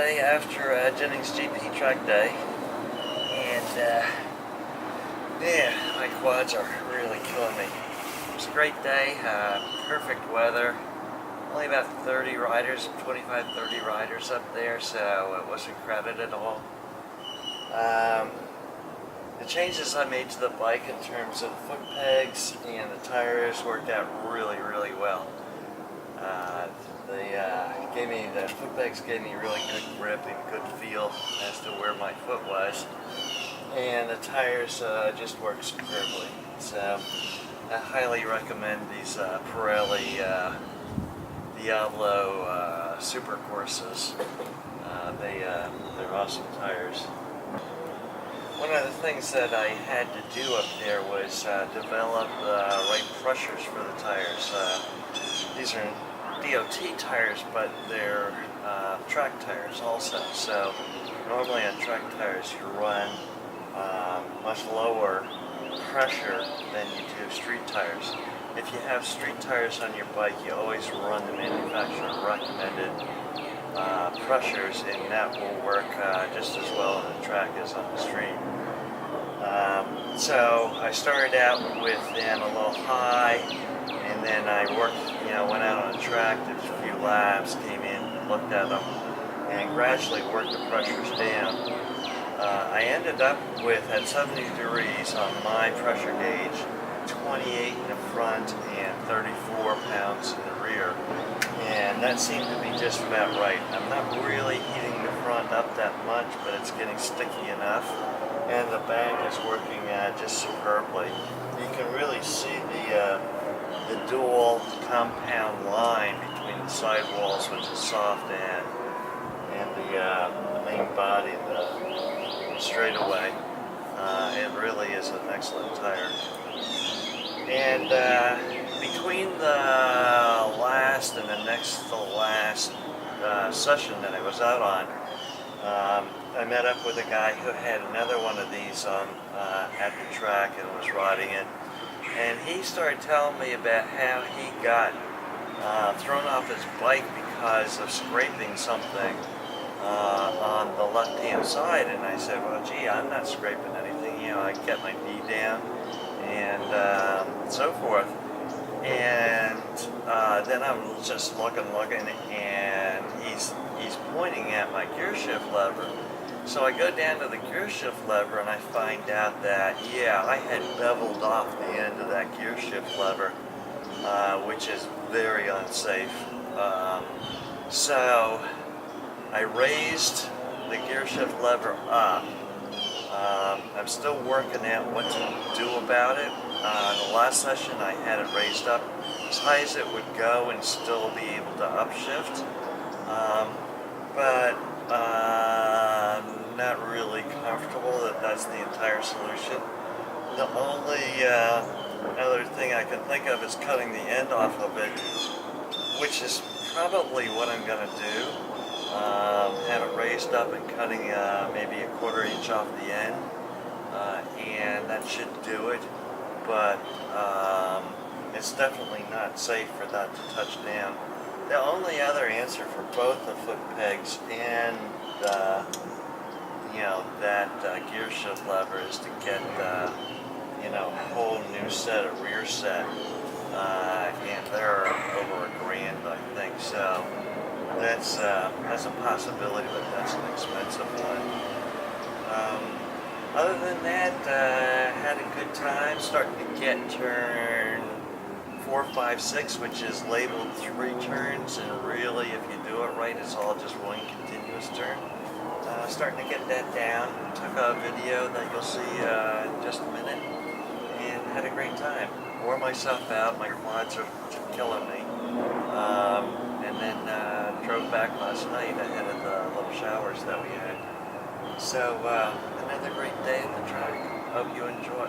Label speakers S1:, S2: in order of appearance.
S1: day after Jennings GP track day, and yeah, my quads are really killing me. It was a great day, perfect weather, only about 30 riders, 25, 30 riders up there, so it wasn't crowded at all. The changes I made to the bike in terms of foot pegs and the tires worked out really, really well. The foot pegs gave me really good grip and good feel as to where my foot was, and the tires just work superbly. So I highly recommend these Pirelli Diablo Super Courses. They're awesome tires. One of the things that I had to do up there was develop the right pressures for the tires. These are DOT tires, but they're track tires also. So normally on track tires you run much lower pressure than you do street tires. If you have street tires on your bike, you always run the manufacturer recommended pressures, and that will work just as well on the track as on the street. So I started out with them a little high, and then I went out on the track, did a few laps, came in, looked at them, and gradually worked the pressures down. I ended up with, at 70 degrees on my pressure gauge, 28 in the front and 34 pounds in the rear. And that seemed to be just about right. I'm not really heating the front up that much, but it's getting sticky enough. And the bag is working just superbly. You can really see the dual compound line between the sidewalls, which is soft, and the main body, the straightaway. It really is an excellent tire. And between the last and the next to last session that I was out on, I met up with a guy who had another one of these on at the track and was riding it. And he started telling me about how he got thrown off his bike because of scraping something on the left-hand side. And I said, well, gee, I'm not scraping anything. I get my knee down and so forth. And then I'm just looking, and he's pointing at my gear shift lever. So I go down to the gear shift lever and I find out that, yeah, I had beveled off the end of that gear shift lever, which is very unsafe. So I raised the gear shift lever up. I'm still working out what to do about it. In the last session I had it raised up as high as it would go and still be able to upshift. But I'm not really comfortable that that's the entire solution. The only other thing I can think of is cutting the end off of it, which is probably what I'm going to do. Have it raised up and cutting maybe a 1/4 inch off the end, and that should do it. But it's definitely not safe for that to touch down. The only other answer for both the foot pegs and that gear shift lever is to get a whole new set, a rear set, and they're over $1,000, I think. So that's a possibility, but that's an expensive one. Other than that, had a good time. Starting to get turn 4, 5, 6, which is labeled 3 turns, and really, if you do it right, it's all just one continuous turn. Starting to get that down. Took a video that you'll see in just a minute, and had a great time. Wore myself out. My quads are killing me. And then drove back last night ahead of the little showers that we had. So another great day at the track. Hope you enjoy.